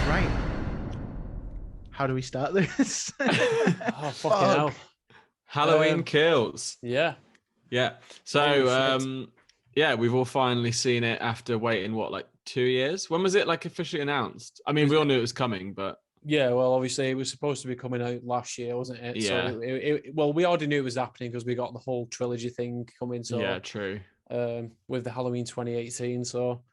Right. How do we start this? Oh, fucking hell. Halloween Kills. Yeah. Yeah. So, we've all finally seen it after waiting, like 2 years? When was it officially announced? I mean, we all knew it was coming, but... Yeah, well, obviously it was supposed to be coming out last year, wasn't it? Yeah. So, well, we already knew it was happening because we got the whole trilogy thing coming. So, yeah, true. With the Halloween 2018. So,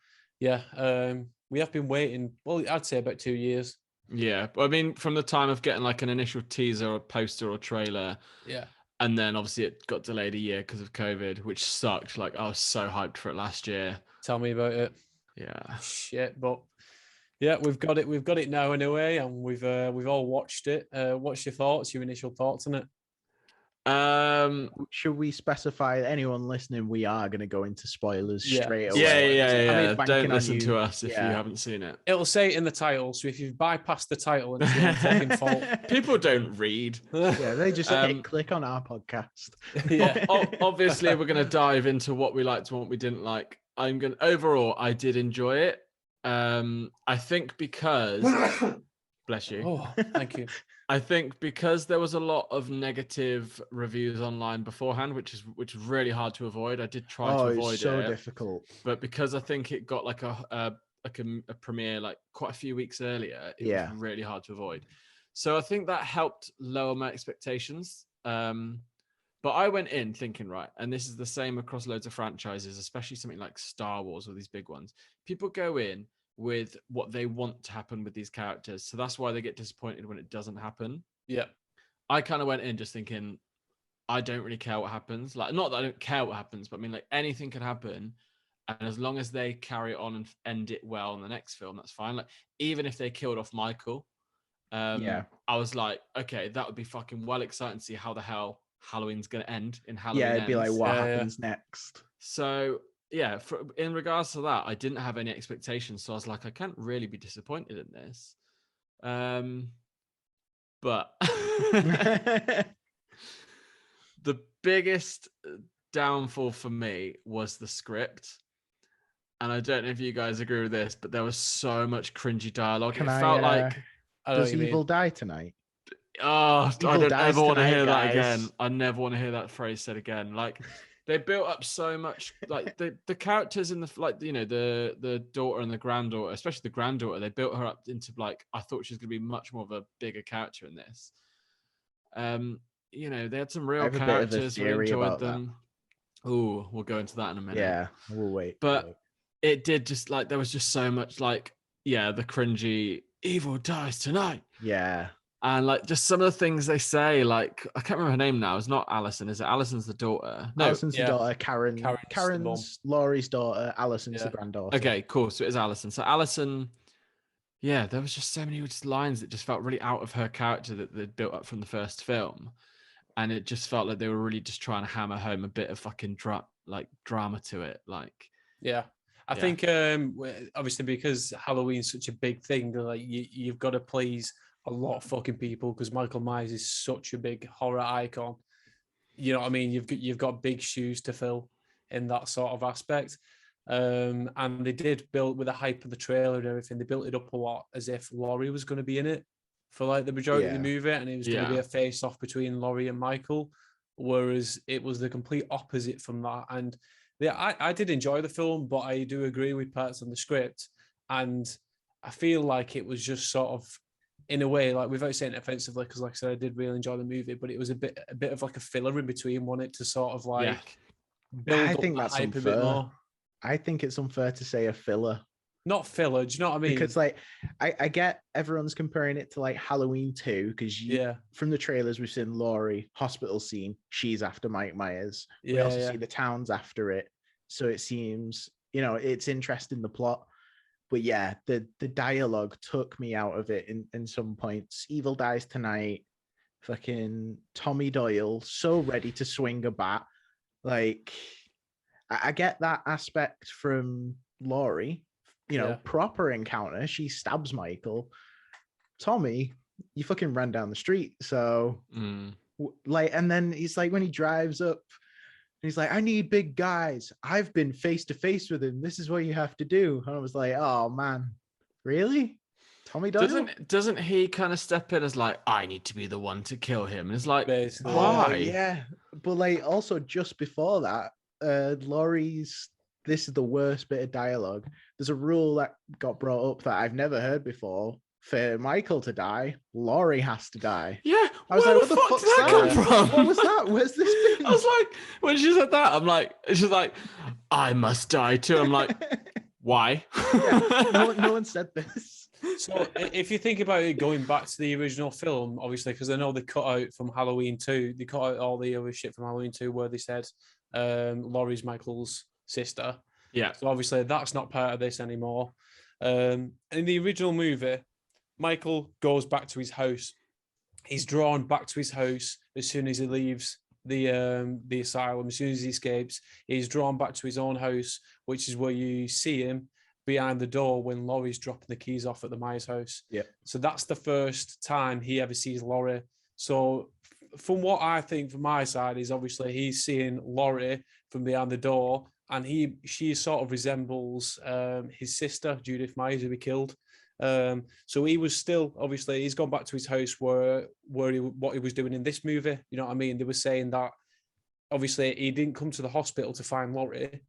yeah, we have been waiting, well, I'd say about 2 years. Yeah. But I mean, from the time of getting an initial teaser or poster or trailer. Yeah. And then obviously it got delayed a year because of COVID, which sucked. I was so hyped for it last year. Tell me about it. Yeah. Shit, but yeah, we've got it. We've got it now anyway, and we've all watched it. What's your thoughts? Your initial thoughts on it? Should we specify anyone listening? We are going to go into spoilers straight away. Yeah. I mean, don't listen to us if you Yeah. haven't seen it. It'll say it in the title, so if you've bypassed the title, it's your own fucking fault. People don't read. Yeah, they just hit click on our podcast. Yeah. Obviously, we're going to dive into what we liked and what we didn't like. Overall, I did enjoy it. I think because bless you. Oh, thank you. I think because there was a lot of negative reviews online beforehand, which is really hard to avoid. I did try to avoid it's so difficult. But because I think it got a premiere quite a few weeks earlier, it was really hard to avoid. So I think that helped lower my expectations. But I went in thinking, right, and this is the same across loads of franchises, especially something like Star Wars or these big ones. People go in with what they want to happen with these characters. So that's why they get disappointed when it doesn't happen. Yeah. I kind of went in just thinking, I don't really care what happens. Not that I don't care what happens, but I mean, anything can happen. And as long as they carry it on and end it well in the next film, that's fine. Even if they killed off Michael, I was like, okay, that would be fucking well exciting to see how the hell Halloween's going to end in Halloween. Yeah, it'd be what happens next. So... yeah, in regards to that, I didn't have any expectations, so I was like, I can't really be disappointed in this. But the biggest downfall for me was the script. And I don't know if you guys agree with this, but there was so much cringy dialogue. Does Evil die tonight? Oh, I don't ever want to hear that again. I never want to hear that phrase said again. They built up so much, the characters in the daughter and the granddaughter, especially the granddaughter, they built her up into I thought she was going to be much more of a bigger character in this. They had some real characters. We enjoyed them. Oh, we'll go into that in a minute. Yeah, we'll wait. But it did just there was just so much the cringy evil dies tonight. Yeah. And just some of the things they say, I can't remember her name now. It's not Alison, is it? Alison's the daughter. No, Alison's the daughter. Karen's Laurie's daughter. Alison's the granddaughter. Okay, cool. So it is Alison. So Alison, there was just so many lines that just felt really out of her character that they'd built up from the first film, and it just felt like they were really just trying to hammer home a bit of fucking drama to it. I think obviously because Halloween's such a big thing, you've got to please a lot of fucking people because Michael Myers is such a big horror icon. You know what I mean? You've got big shoes to fill in that sort of aspect. And they did build with the hype of the trailer and everything. They built it up a lot as if Laurie was going to be in it for the majority of the movie, and it was going to be a face-off between Laurie and Michael. Whereas it was the complete opposite from that. And I did enjoy the film, but I do agree with parts on the script, and I feel like it was just sort of, in a way, without saying it offensively, because like I said, I did really enjoy the movie, but it was a bit of a filler in between, wanted to sort of build I up think that's hype unfair. a bit more. I think it's unfair to say a filler. Not filler, do you know what I mean? Because I get everyone's comparing it to Halloween 2, because from the trailers we've seen Laurie hospital scene, she's after Mike Myers. We also see the town's after it, so it seems it's interesting, the plot. But the dialogue took me out of it in some points. Evil dies tonight. Fucking Tommy Doyle, so ready to swing a bat. I get that aspect from Laurie. Proper encounter. She stabs Michael. Tommy, you fucking ran down the street. So, and then he's when he drives up, he's I need big guys. I've been face to face with him. This is what you have to do. And I was oh man, really? Tommy Doyle? Doesn't he kind of step in as like, I need to be the one to kill him? And it's like, basically, why? Yeah, but like also just before that, Laurie's. This is the worst bit of dialogue. There's a rule that got brought up that I've never heard before. For Michael to die, Laurie has to die. Yeah, I was where like, the what the fuck did that come from? What was that? Where's this been? I was like, when she said that, I'm like, she's like, I must die too. I'm like, why? No one said this. So if you think about it, going back to the original film, obviously, because I know they cut out from Halloween 2, they cut out all the other shit from Halloween 2 where they said Laurie's Michael's sister. Yeah. So obviously that's not part of this anymore. In the original movie, Michael goes back to his house. He's drawn back to his house as soon as he leaves the asylum. As soon as he escapes, he's drawn back to his own house, which is where you see him behind the door when Laurie's dropping the keys off at the Myers house. Yeah. So that's the first time he ever sees Laurie. So from what I think from my side is obviously he's seeing Laurie from behind the door, and she sort of resembles his sister, Judith Myers, who he killed. So he was still, obviously, he's gone back to his house what he was doing in this movie. You know what I mean? They were saying that, obviously, he didn't come to the hospital to find Laurie.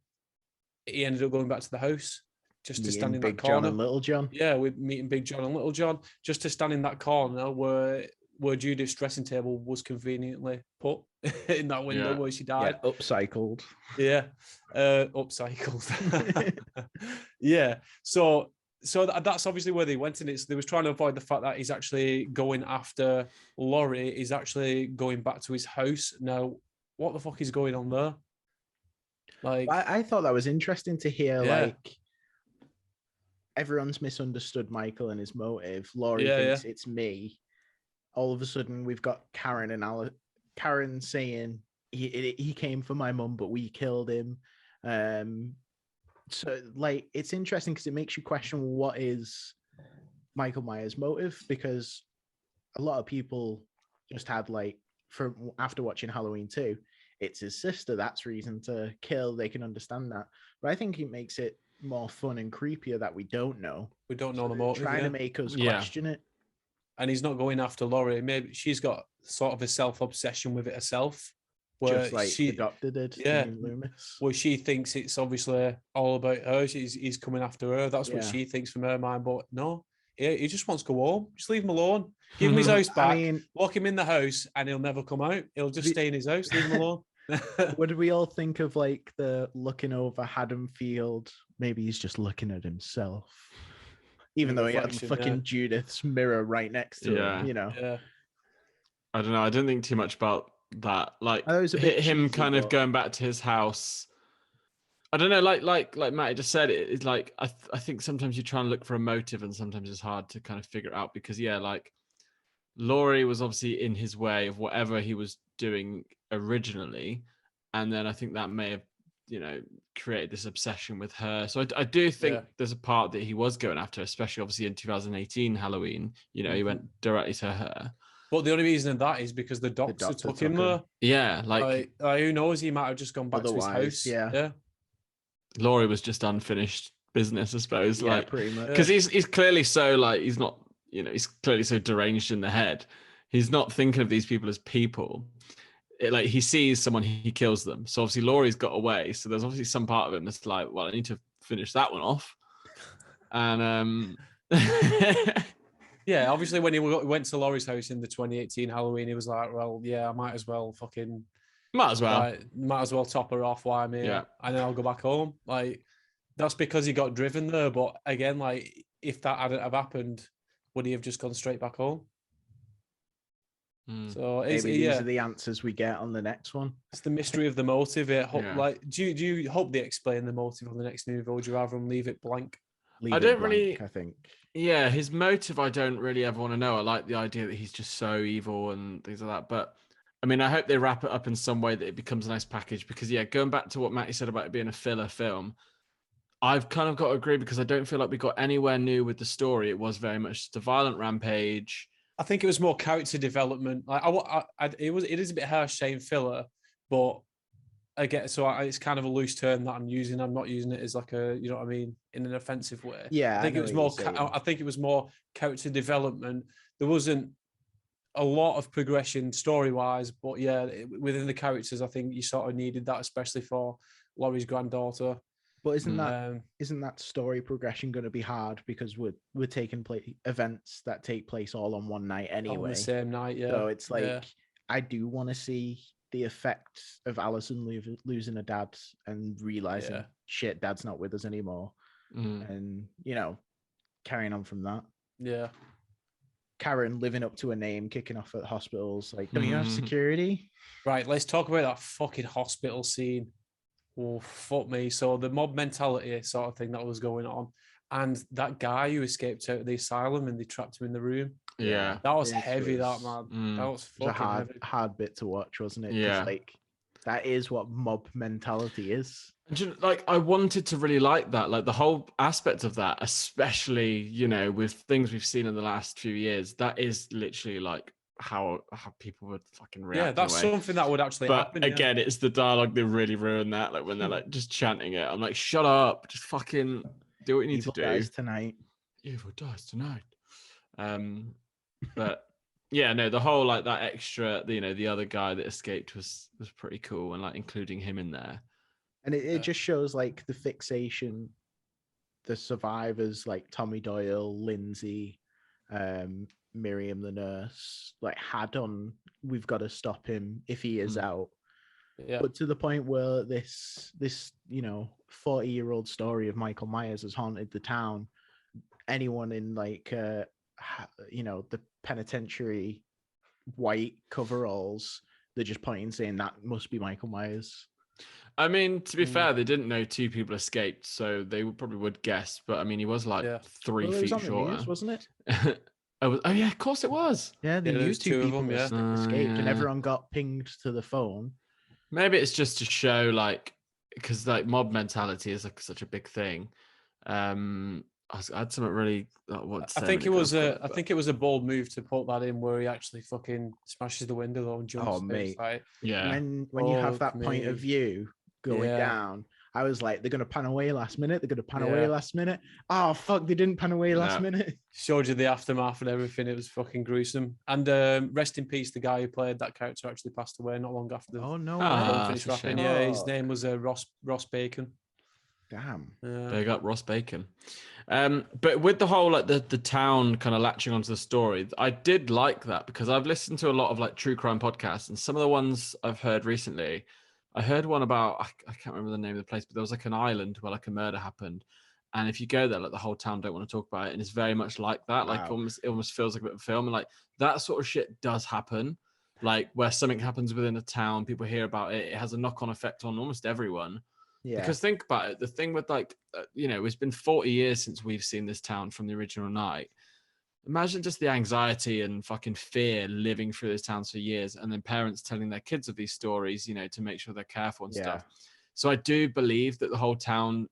He ended up going back to the house just to stand in that corner. Big John and Little John. Yeah, we're meeting Big John and Little John, just to stand in that corner where Judith's dressing table was conveniently put in that window where she died. Yeah, upcycled. Yeah, upcycled. Yeah, so that's obviously where they went in it. So they was trying to avoid the fact that he's actually going after Laurie. He's actually going back to his house. Now, what the fuck is going on there? Like, I thought that was interesting to hear. Yeah. Like, everyone's misunderstood Michael and his motive. Laurie thinks it's me. All of a sudden, we've got Karen and Karen saying he came for my mum, but we killed him. So, like, it's interesting because it makes you question what is Michael Myers' motive, because a lot of people just had, like, after watching Halloween 2, it's his sister. That's reason to kill. They can understand that. But I think it makes it more fun and creepier that we don't know. We don't know the motive. Trying to make us question it. And he's not going after Laurie. Maybe she's got sort of a self-obsession with it herself. Just like the doctor did. Yeah. Loomis. Where she thinks it's obviously all about her. He's coming after her. That's what she thinks from her mind. But no, he just wants to go home. Just leave him alone. Give him his house back. Lock him in the house and he'll never come out. He'll just stay in his house. Leave him alone. What do we all think of, like, the looking over Haddonfield? Maybe he's just looking at himself. Even though he had fucking Judith's mirror right next to him, you know. Yeah. I don't know. I don't think too much about that. Like him kind of going back to his house. I don't know. Like Matty just said, it's like I think sometimes you try and look for a motive, and sometimes it's hard to kind of figure it out because like Laurie was obviously in his way of whatever he was doing originally, and then I think that may have created this obsession with her. So I do think there's a part that he was going after, especially obviously in 2018 Halloween. He went directly to her. But the only reason of that is because the doctor took him there. Yeah, like who knows? He might have just gone back to his house. Yeah. Laurie was just unfinished business, I suppose. Yeah, like, pretty much. Because he's clearly so like he's not. He's clearly so deranged in the head. He's not thinking of these people as people. Like he sees someone, he kills them. So obviously Laurie's got away. So there's obviously some part of him that's like, well, I need to finish that one off. And yeah, obviously when he went to Laurie's house in the 2018 Halloween, he was like, well, yeah, I might as well top her off while I'm here, and then I'll go back home. Like that's because he got driven there. But again, like if that hadn't have happened, would he have just gone straight back home? So maybe these are the answers we get on the next one. It's the mystery of the motive. Like, do you hope they explain the motive on the next movie, or would you rather them leave it blank? I think. Yeah, his motive I don't really ever want to know. I like the idea that he's just so evil and things like that. But I mean, I hope they wrap it up in some way that it becomes a nice package. Because going back to what Matty said about it being a filler film, I've kind of got to agree because I don't feel like we got anywhere new with the story. It was very much the violent rampage. I think it was more character development. Like it is a bit harsh saying filler, but I get so it's kind of a loose term that I'm using. I'm not using it as like a, you know what I mean, in an offensive way. Yeah, I think it was more. I think it was more character development. There wasn't a lot of progression story-wise, but yeah, within the characters, I think you sort of needed that, especially for Laurie's granddaughter. But isn't that story progression going to be hard because we're taking events that take place all on one night anyway, on the same night, yeah. So it's like I do want to see the effect of Alison losing a dad and realizing shit, dad's not with us anymore, and carrying on from that. Yeah. Karen living up to a name, kicking off at hospitals. Like, don't you have security? Right. Let's talk about that fucking hospital scene. Oh, fuck me. So the mob mentality sort of thing that was going on, and that guy who escaped out of the asylum and they trapped him in the room. Yeah, that was heavy. That man, that was fucking a hard bit to watch, wasn't it? Yeah, like that is what mob mentality is. And like, I wanted to really like that, like the whole aspect of that, especially with things we've seen in the last few years. That is literally like how people would fucking react. Yeah, that's something that would actually happen. But again, it's the dialogue that really ruined that. Like when they're like just chanting it, I'm like, shut up, just fucking do what you need to do. Evil dies tonight. Evil dies tonight. But yeah, no, the whole like that extra, the other guy that escaped was pretty cool, and like including him in there. And it just shows like the fixation the survivors like Tommy Doyle, Lindsay, Miriam the nurse, like had on, we've got to stop him if he is out. Yeah. But to the point where this 40-year-old story of Michael Myers has haunted the town. Anyone in like the penitentiary white coveralls, they're just pointing saying that must be Michael Myers. I mean, to be fair, they didn't know 2 people escaped, so they probably would guess. But I mean, he was like 3 feet shorter, the news, wasn't it? Oh yeah, of course it was. Yeah, they knew 2 people escaped, and everyone got pinged to the phone. Maybe it's just to show, like, because like mob mentality is like such a big thing. I had something really. I think it was a bold move to put that in where he actually fucking smashes the window though and jumps. Oh mate, like, yeah. When you have that point of view going down, I was like, they're gonna pan away last minute. They're gonna pan away last minute. Oh fuck, they didn't pan away last minute. Showed you the aftermath and everything. It was fucking gruesome. And rest in peace, the guy who played that character actually passed away not long after the finished wrapping. Yeah, his name was Ross Bacon. Damn. Big up Ross Bacon. But with the whole like the town kind of latching onto the story, I did like that because I've listened to a lot of like true crime podcasts, and some of the ones I've heard recently, I heard one about I can't remember the name of the place, but there was like an island where like a murder happened, and if you go there, like the whole town don't want to talk about it, and it's very much like that. Wow. Like it almost feels like a bit of a film, and like that sort of shit does happen. Like where something happens within a town, people hear about it, it has a knock-on effect on almost everyone. Yeah. Because think about it, the thing with like, it's been 40 years since we've seen this town from the original night. Imagine just the anxiety and fucking fear living through this town for years, and then parents telling their kids of these stories, to make sure they're careful and stuff. So I do believe that the whole town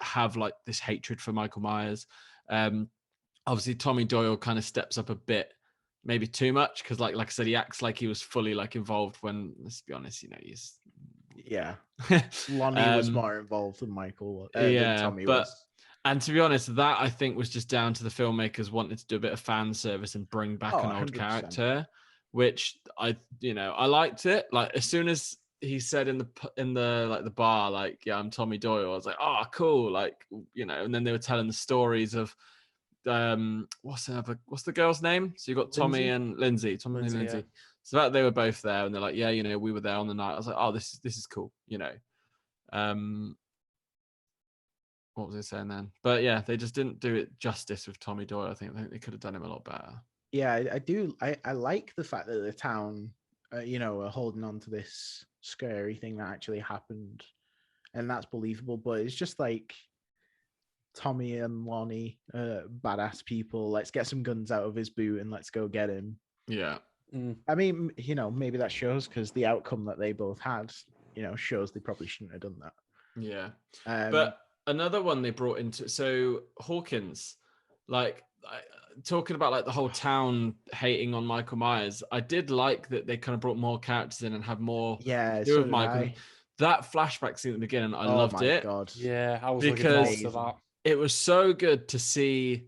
have like this hatred for Michael Myers. Obviously Tommy Doyle kind of steps up a bit, maybe too much, because like I said, he acts like he was fully like involved when, let's be honest, he's Lonnie was more involved than Michael than Tommy was. And to be honest, that I think was just down to the filmmakers wanting to do a bit of fan service and bring back an old 100%. Character, which I liked it. Like as soon as he said in the like the bar, like, yeah, I'm Tommy Doyle, I was like, oh cool, like, and then they were telling the stories of what's the girl's name? So you got Tommy and Lindsay. Tommy and Lindsay. Yeah. So that they were both there, and they're like, yeah, we were there on the night. I was like, oh, this is cool, What was I saying then? But yeah, they just didn't do it justice with Tommy Doyle. I think they could have done him a lot better. Yeah, I do. I like the fact that the town, are holding on to this scary thing that actually happened, and that's believable. But it's just like Tommy and Lonnie, badass people. Let's get some guns out of his boot and let's go get him. Yeah. I mean, maybe that shows because the outcome that they both had, shows they probably shouldn't have done that. Yeah. But another one they brought into, so Hawkins, like talking about like the whole town hating on Michael Myers, I did like that they kind of brought more characters in and have more to do with Michael. that flashback scene at the beginning, I loved it. God. Yeah, I was looking forward to that. It was so good to see.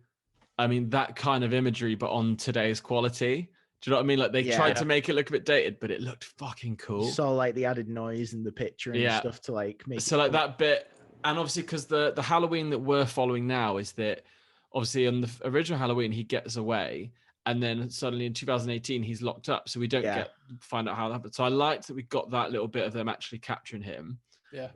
I mean, that kind of imagery, but on today's quality. Do you know what I mean? Like they tried to make it look a bit dated, but it looked fucking cool. You saw like the added noise in the picture and stuff to like make. So like that bit, and obviously because the Halloween that we're following now is that obviously on the original Halloween he gets away, and then suddenly in 2018 he's locked up, so we don't find out how that happened. So I liked that we got that little bit of them actually capturing him. Yeah.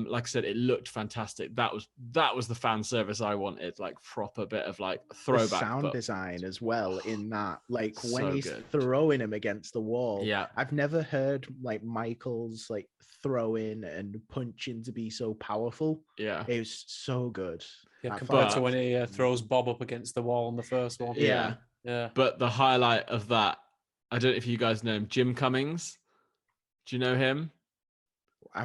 Like I said, it looked fantastic. That was the fan service I wanted, like proper bit of like throwback. The sound design as well in that, like when so he's good. throwing him against the wall. Yeah. I've never heard like Michael's like throwing and punching to be so powerful. Yeah. It was so good. Yeah, compared to when he throws Bob up against the wall on the first one. Yeah. Yeah. But the highlight of that, I don't know if you guys know him, Jim Cummings. Do you know him? I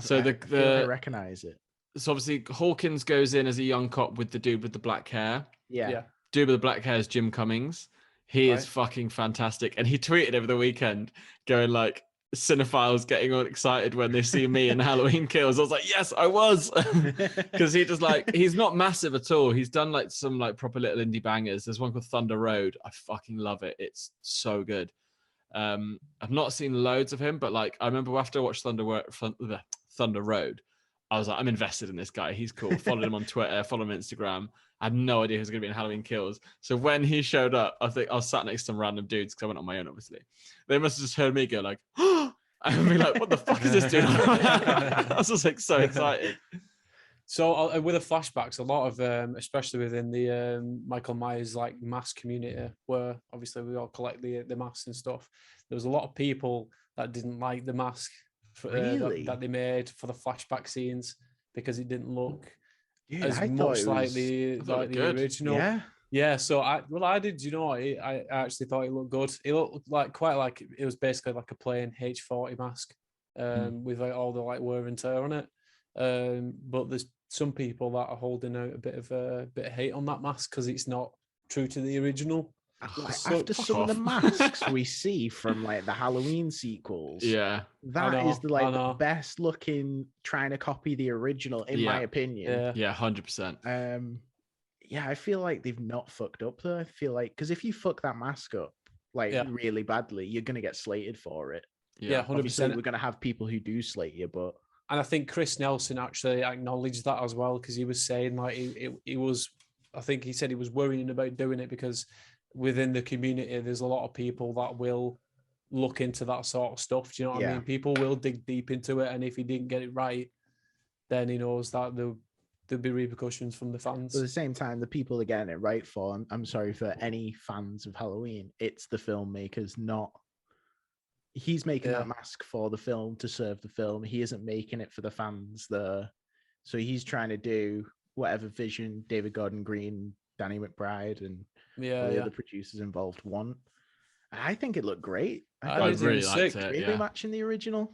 recognize it. So obviously Hawkins goes in as a young cop with the dude with the black hair. Yeah. Dude with the black hair is Jim Cummings. He is fucking fantastic. And he tweeted over the weekend going like, cinephiles getting all excited when they see me in Halloween Kills. I was like, yes, I was. Because he just like, he's not massive at all. He's done like some like proper little indie bangers. There's one called Thunder Road. I fucking love it. It's so good. I've not seen loads of him, but like I remember after I watched Thunder Road, I was like, I'm invested in this guy. He's cool. Followed him on Twitter, followed him on Instagram. I had no idea he was going to be in Halloween Kills. So when he showed up, I think I was sat next to some random dudes because I went on my own, obviously. They must have just heard me go like, oh, and be like, what the fuck is this dude? I was just like so excited. So with the flashbacks, a lot of especially within the Michael Myers like mask community, where obviously we all collect the masks and stuff. There was a lot of people that didn't like the mask that they made for the flashback scenes because it didn't look as much like the original. Yeah. So I did. You know, I actually thought it looked good. It looked like quite like it was basically like a plain H40 mask with like all the like wear and tear on it. But there's some people that are holding out a bit of hate on that mask because it's not true to the original. After some of the masks we see from like the Halloween sequels, that is the best looking trying to copy the original in my opinion. Yeah, 100%. Yeah, I feel like they've not fucked up though. I feel like because if you fuck that mask up like really badly, you're gonna get slated for it. Yeah, 100%. Obviously, we're gonna have people who do slate you, but. And I think Chris Nelson actually acknowledged that as well because he was saying like he was, I think he said he was worrying about doing it because within the community there's a lot of people that will look into that sort of stuff. Do you know what I mean? People will dig deep into it, and if he didn't get it right, then he knows that there'll be repercussions from the fans. But at the same time, the people are getting it right for. I'm sorry for any fans of Halloween. It's the filmmakers, not. He's making that mask for the film to serve the film. He isn't making it for the fans there. So he's trying to do whatever vision David Gordon Green, Danny McBride, and all the other producers involved want. I think it looked great. I really liked it. Really matching the original.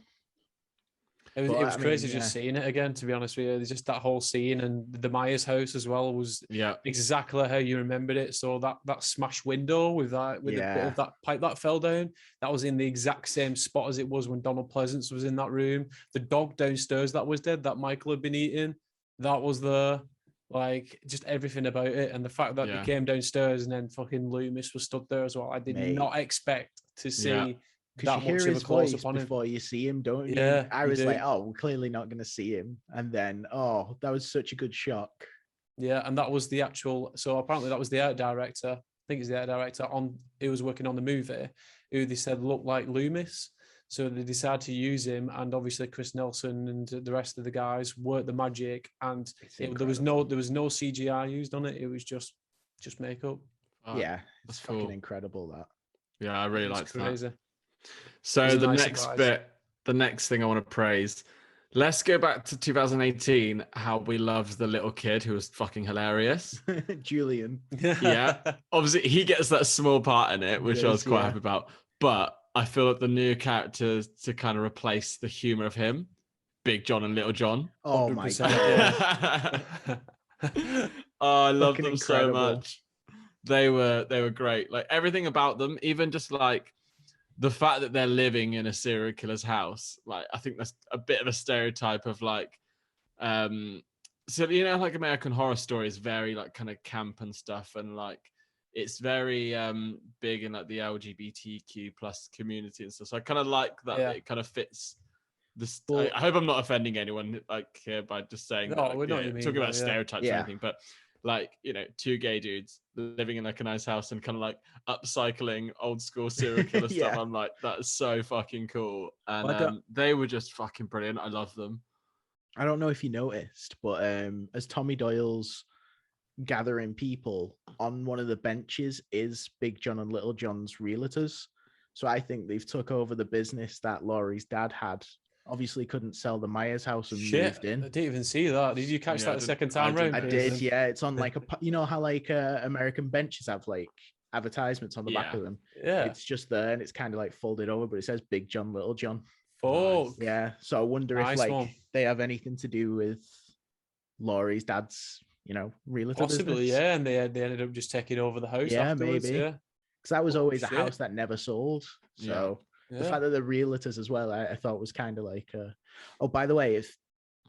It was crazy just seeing it again, to be honest with you. There's just that whole scene, and the Myers house as well was exactly how you remembered it. So that smashed window with the bit of that pipe that fell down, that was in the exact same spot as it was when Donald Pleasance was in that room. The dog downstairs that was dead, that Michael had been eating, that was there. Like just everything about it, and the fact that they came downstairs and then fucking Loomis was stood there as well. I did not expect to see. Because you hear his voice before you see him, don't you? Yeah, I was like, oh, we're clearly not going to see him. And then, that was such a good shock. Yeah, and that was the actual... So apparently that was the art director. I think it's the art director who was working on the movie, who they said looked like Loomis. So they decided to use him, and obviously Chris Nelson and the rest of the guys worked the magic, and there was no CGI used on it. It was just makeup. Yeah, it's fucking incredible, that. Yeah, I really liked that. Crazy. So the next thing I want to praise, let's go back to 2018, how we loved the little kid who was fucking hilarious. Julian. Yeah. Obviously, he gets that small part in it, which I was quite happy about. But I feel like the new characters to kind of replace the humor of him, Big John and Little John. Oh, 100%. My God. I love them so much. They were great. Like everything about them, even just like the fact that they're living in a serial killer's house, like I think that's a bit of a stereotype of like, so you know, like American Horror Story is very like kind of camp and stuff, and like it's very big in like the LGBTQ plus community and stuff. So I kind of like that it kind of fits. This, I hope I'm not offending anyone like here by just saying that. Like, we're not talking about stereotypes or anything, but like, you know, two gay dudes living in like a nice house and kind of like upcycling old school serial killer stuff. I'm like, that's so fucking cool. And they were just fucking brilliant. I love them. I don't know if you noticed, but as Tommy Doyle's gathering people, on one of the benches is Big John and Little John's realtors. So I think they've took over the business that Laurie's dad had. Obviously couldn't sell the Myers house and moved in. I didn't even see that. Did you catch that the second time round? I did, yeah. It's on like you know how like American benches have like advertisements on the back of them? Yeah. It's just there and it's kind of like folded over, but it says Big John, Little John. Fuck. Yeah. So I wonder if like they have anything to do with Laurie's dad's, you know, realtor Possibly, business. yeah. And they ended up just taking over the house afterwards. Maybe. Yeah. Because that was always a house that never sold. So the fact that the realtors as well, I thought was kind of like, oh, by the way, if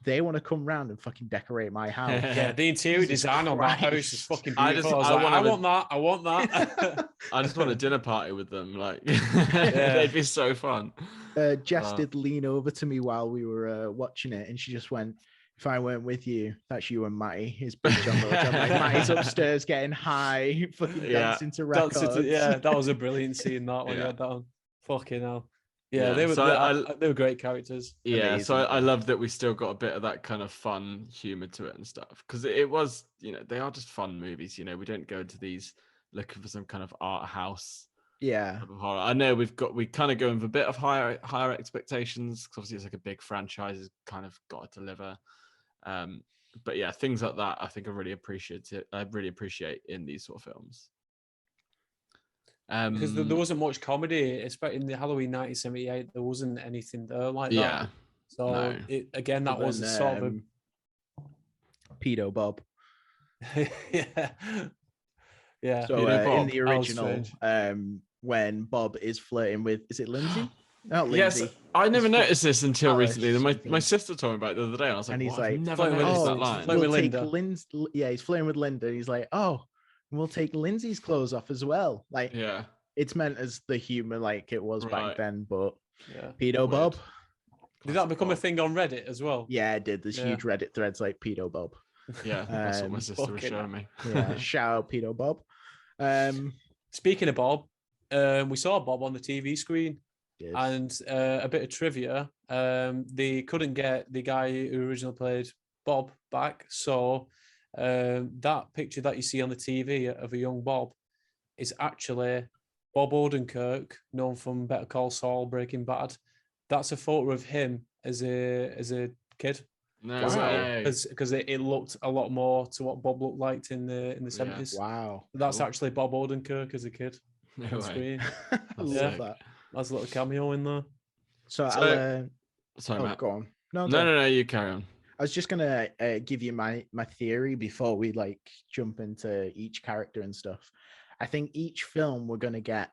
they want to come round and fucking decorate my house, the interior design on that house is fucking beautiful. I want that. I just want a dinner party with them. Like, they'd be so fun. Jess did lean over to me while we were watching it, and she just went, "If I went with you, that's you and Matty." His Big John, Little John. Like, Matty's upstairs getting high, fucking dancing to records. That was a brilliant scene. That one, you had that on. Fucking hell. Yeah, they were great characters. Yeah, amazing. so I love that we still got a bit of that kind of fun humor to it and stuff, because it was, you know, they are just fun movies. You know, we don't go into these looking for some kind of art house. Yeah, horror. I know we kind of go in with a bit of higher expectations, because obviously it's like a big franchise, it's kind of got to deliver. But yeah, things like that I think I really appreciate in these sort of films. Because there wasn't much comedy, especially in the Halloween 1978. There wasn't anything there like that. So that was a sort of a pedo Bob. yeah. So in the original, when Bob is flirting with, is it Lindsay? Not Lindsay. Yes, I never noticed this until recently. My sister told me about it the other day, and I was like, and he's like, never noticed that line. He's flirting with Linda. He's like, oh, we'll take Lindsay's clothes off as well. Like, it's meant as the humor like it was back then, but pedo Bob. Did that become a thing on Reddit as well? Yeah, it did. There's huge Reddit threads like pedo Bob. Yeah, that's what my sister was showing me. Yeah, shout out pedo Bob. Speaking of Bob, we saw Bob on the TV screen. Yes. And a bit of trivia, they couldn't get the guy who originally played Bob back, so that picture that you see on the TV of a young Bob is actually Bob Odenkirk, known from Better Call Saul, Breaking Bad. That's a photo of him as a kid. No way. Because it looked a lot more to what Bob looked like in the 70s. Wow. That's actually Bob Odenkirk as a kid on screen. I love that. That's a little cameo in there. So sorry, Matt. Go on. No, you carry on. I was just gonna give you my theory before we like jump into each character and stuff. I think each film we're gonna get,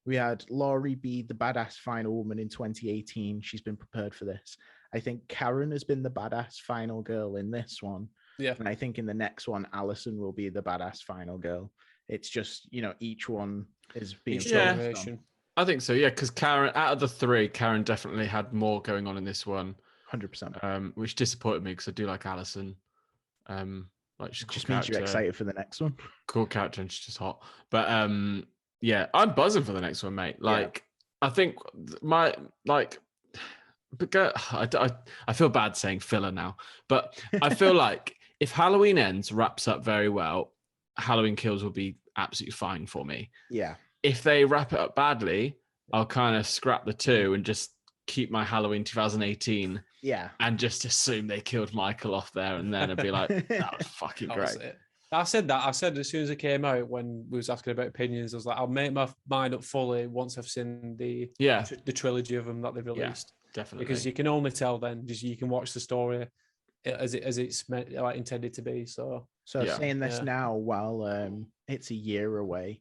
we had Laurie be the badass final woman in 2018. She's been prepared for this. I think Karen has been the badass final girl in this one. Yeah. And I think in the next one, Allison will be the badass final girl. It's just, each one is being generation. I think so, yeah, because Karen, out of the three, Karen definitely had more going on in this one. 100%. Which disappointed me because I do like Allison. She's just means you're excited for the next one. Cool character, and she's just hot. But yeah, I'm buzzing for the next one, mate. I think I feel bad saying filler now, but I feel like if Halloween Ends wraps up very well, Halloween Kills will be absolutely fine for me. Yeah. If they wrap it up badly, I'll kind of scrap the two and just keep my Halloween 2018. Yeah. And just assume they killed Michael off there, and then I'd be like, that was fucking great. I said as soon as it came out, when we was asking about opinions, I was like, I'll make my mind up fully once I've seen the trilogy of them that they've released. Yeah, definitely. Because you can only tell then, just you can watch the story as it's meant, like, intended to be. So saying this now while it's a year away,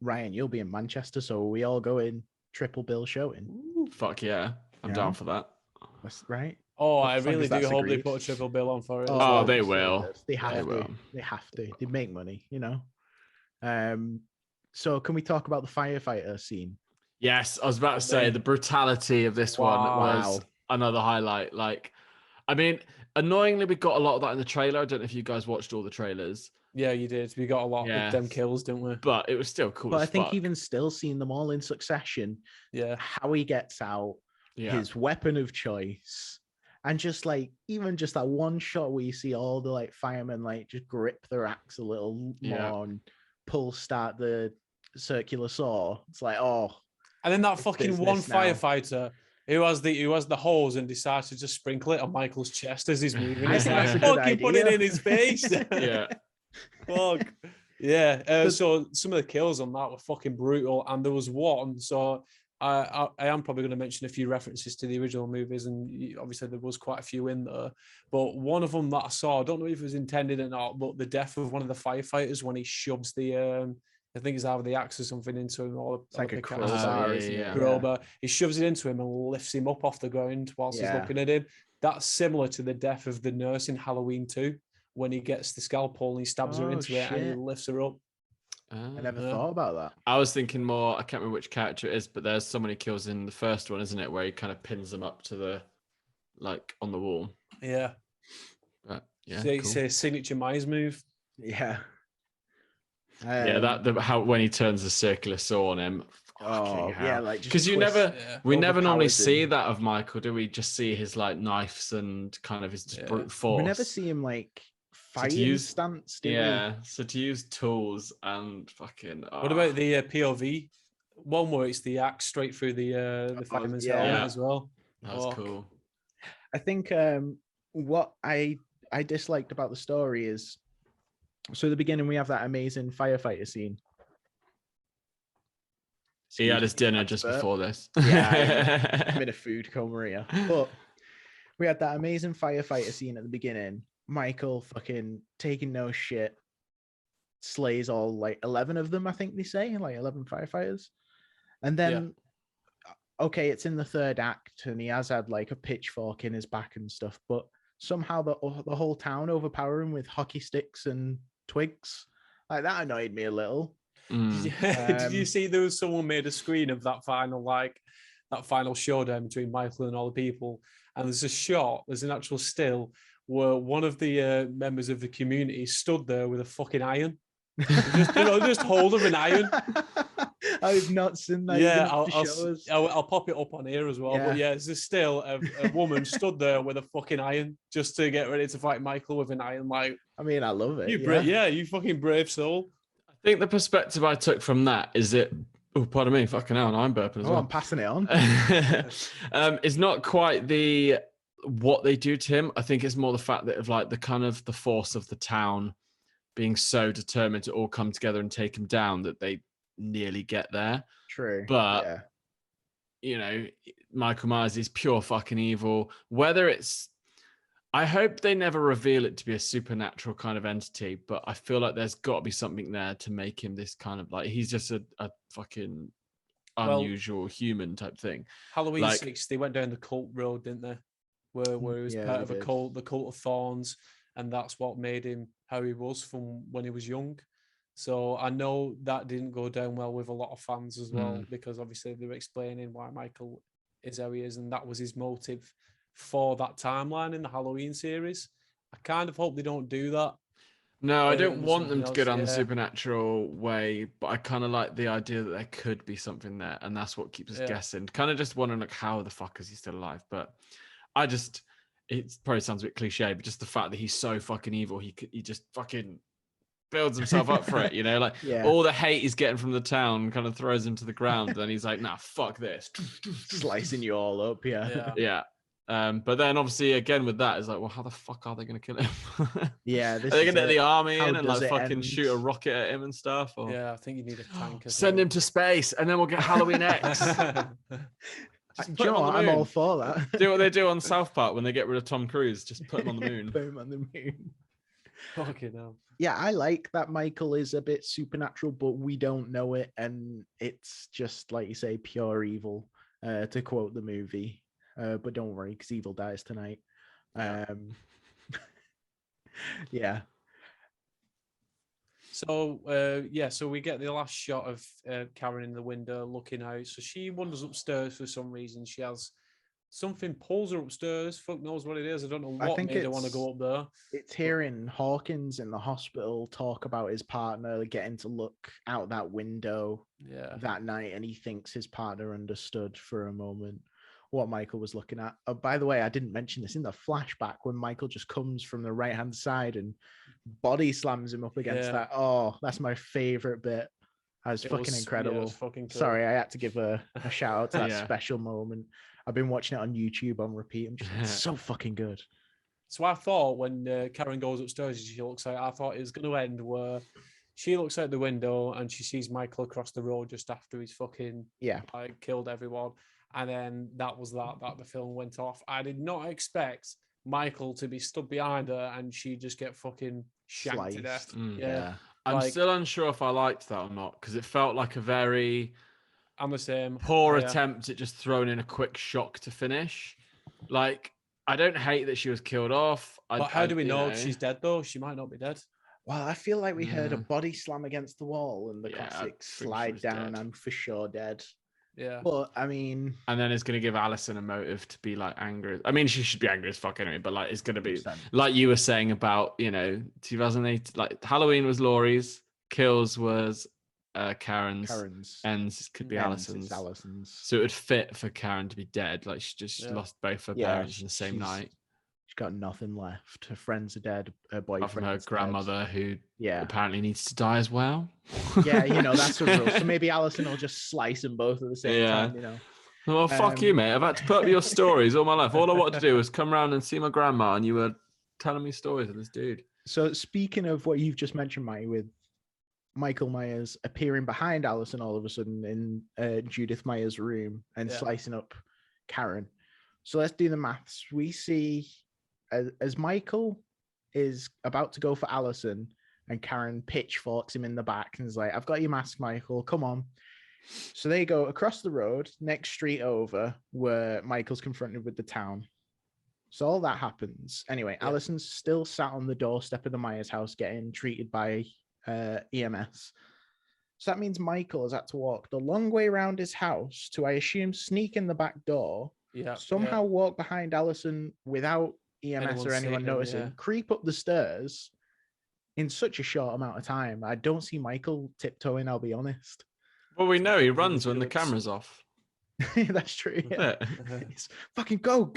Ryan, you'll be in Manchester, so we all go in triple bill showing. Ooh, fuck yeah. I'm down for that. That's right. Oh, I really do hope they put a triple bill on for it. Oh, they will. They have to. They have to. They make money, you know. So can we talk about the firefighter scene? Yes, I was about to say the brutality of this one was another highlight. Like, I mean, annoyingly, we got a lot of that in the trailer. I don't know if you guys watched all the trailers. Yeah, you did. We got a lot of them kills, didn't we? But it was still cool. But I think even still seeing them all in succession, how he gets out, his weapon of choice, and just like even just that one shot where you see all the like firemen like just grip their axe a little more and start the circular saw. It's like, and then that fucking one firefighter who has the hose and decides to just sprinkle it on Michael's chest as he's moving. It's like, fucking put it in his face. Fuck. Yeah. So some of the kills on that were fucking brutal, and there was one. So I am probably going to mention a few references to the original movies, and obviously there was quite a few in there. But one of them that I saw, I don't know if it was intended or not, but the death of one of the firefighters when he shoves the I think it's either the axe or something into him, or it's like a crowbar. He shoves it into him and lifts him up off the ground whilst he's looking at him. That's similar to the death of the nurse in Halloween 2, when he gets the scalpel and he stabs her into it and he lifts her up. I never thought about that. I was thinking more, I can't remember which character it is, but there's someone he kills in the first one, isn't it? Where he kind of pins them up to the, like, on the wall. Yeah. But, It's a signature Myers move. Yeah. How when he turns the circular saw on him. Like, because we never normally see that of Michael, do we? Just see his like knives and kind of his just brute force. We never see him like fighting stance. So to use tools and fucking. What about the POV one where it's the axe straight through the fireman's helmet as well? That was cool. I think what I disliked about the story is. So at the beginning, we have that amazing firefighter scene. He had his dinner just before this. Yeah, I'm in a food coma here. But we had that amazing firefighter scene at the beginning. Michael fucking taking no shit, slays all like 11 of them, I think they say, like 11 firefighters. And then, okay, it's in the third act and he has had like a pitchfork in his back and stuff, but somehow the whole town overpower him with hockey sticks and twigs. Like that annoyed me a little. Did you see there was someone made a screen of that final showdown between Michael and all the people, and there's an actual still where one of the members of the community stood there with a fucking iron. just holding an iron. I've not seen that. Yeah, I'll pop it up on here as well. But there's still a woman stood there with a fucking iron just to get ready to fight Michael with an iron. Like, I mean, I love it. You fucking brave soul. I think the perspective I took from that is it. Oh, pardon me, fucking hell, and I'm burping as well. I'm passing it on. It's not quite what they do to him. I think it's more the fact that of like the kind of the force of the town being so determined to all come together and take him down that they nearly get there. True. But, you know, Michael Myers is pure fucking evil. Whether it's... I hope they never reveal it to be a supernatural kind of entity, but I feel like there's got to be something there to make him this kind of like... He's just a fucking unusual human type thing. Halloween 6, they went down the cult road, didn't they? Where he was part of a cult, the Cult of Thorns, and that's what made him how he was from when he was young. So I know that didn't go down well with a lot of fans as well, because obviously they were explaining why Michael is how he is, and that was his motive for that timeline in the Halloween series. I kind of hope they don't do that. No, I don't want them to go down the supernatural way, but I kind of like the idea that there could be something there, and that's what keeps us guessing. Kind of just wondering, like, how the fuck is he still alive? But it probably sounds a bit cliche, but just the fact that he's so fucking evil, he just fucking builds himself up for it, you know, like all the hate he's getting from the town kind of throws him to the ground, and then he's like, nah, fuck this. Slicing you all up, but then obviously again with that is like, well, how the fuck are they going to kill him? Are they going to get the army in and like fucking shoot a rocket at him and stuff? Or... Yeah, I think you need a tank. Send him to space, and then we'll get Halloween X. You know what? I'm all for that. Do what they do on South Park when they get rid of Tom Cruise. Just put him on the moon. Put him on the moon. Fucking hell. Yeah, I like that Michael is a bit supernatural, but we don't know it, and it's just like you say, pure evil. To quote the movie, but don't worry, because evil dies tonight. Yeah. So so we get the last shot of Karen in the window looking out. So she wanders upstairs for some reason. She has something pulls her upstairs. Fuck knows what it is. I don't know what made her want to go up there. It's hearing Hawkins in the hospital talk about his partner getting to look out that window that night, and he thinks his partner understood for a moment what Michael was looking at. Oh, by the way, I didn't mention this in the flashback when Michael just comes from the right-hand side and body slams him up against that. Oh, that's my favorite bit. That was fucking incredible. Was fucking cool. Sorry, I had to give a shout out to that special moment. I've been watching it on YouTube on repeat. I'm just it's so fucking good. So I thought when Karen goes upstairs, she looks out. I thought it was going to end where she looks out the window and she sees Michael across the road just after he's fucking killed everyone. And then that was that the film went off. I did not expect Michael to be stood behind her and she just get fucking shanked to death. I'm still unsure if I liked that or not, because it felt like a very I'm the same poor attempt at just throwing in a quick shock to finish. Like, I don't hate that she was killed off. But how do we know she's dead though? She might not be dead. Well, I feel like we heard a body slam against the wall and the classic slide down. Dead. I'm for sure dead. Yeah. But I mean, and then it's going to give Alison a motive to be like angry. I mean, she should be angry as fuck anyway, but like, it's going to be 100%. Like you were saying about, 2008, like Halloween was Laurie's, Kills was Karen's, Ends could be Alison's. So it would fit for Karen to be dead. Like she just lost both her parents in the same night. She's got nothing left. Her friends are dead. Her boyfriend, her grandmother, dead. who apparently needs to die as well. Yeah, that's the rule. So maybe Alison will just slice them both at the same time. Well, fuck you, mate. I've had to put up your stories all my life. All I wanted to do was come around and see my grandma, and you were telling me stories of this dude. So speaking of what you've just mentioned, Matty, with Michael Myers appearing behind Alison all of a sudden in Judith Myers' room and slicing up Karen. So let's do the maths. We see as Michael is about to go for Alison and Karen pitchforks him in the back and is like, I've got your mask, Michael, come on. So they go across the road, next street over, where Michael's confronted with the town. So all that happens. Anyway, Alison's still sat on the doorstep of the Myers house getting treated by EMS. So that means Michael has had to walk the long way around his house to, I assume, sneak in the back door, somehow walk behind Alison without EMS or anyone noticing, creep up the stairs in such a short amount of time. I don't see Michael tiptoeing, I'll be honest. Well, we know he runs when the camera's off. That's true. Yeah. Fucking go.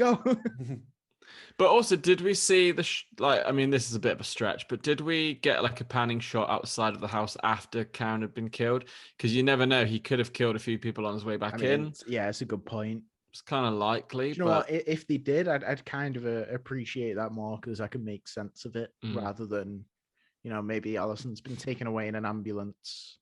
But also, did we see I mean, this is a bit of a stretch, but did we get like a panning shot outside of the house after Karen had been killed? Because you never know. He could have killed a few people on his way back in. Yeah, it's a good point. It's kind of likely. You know what? If they did, I'd kind of appreciate that more because I can make sense of it rather than, maybe Alison's been taken away in an ambulance.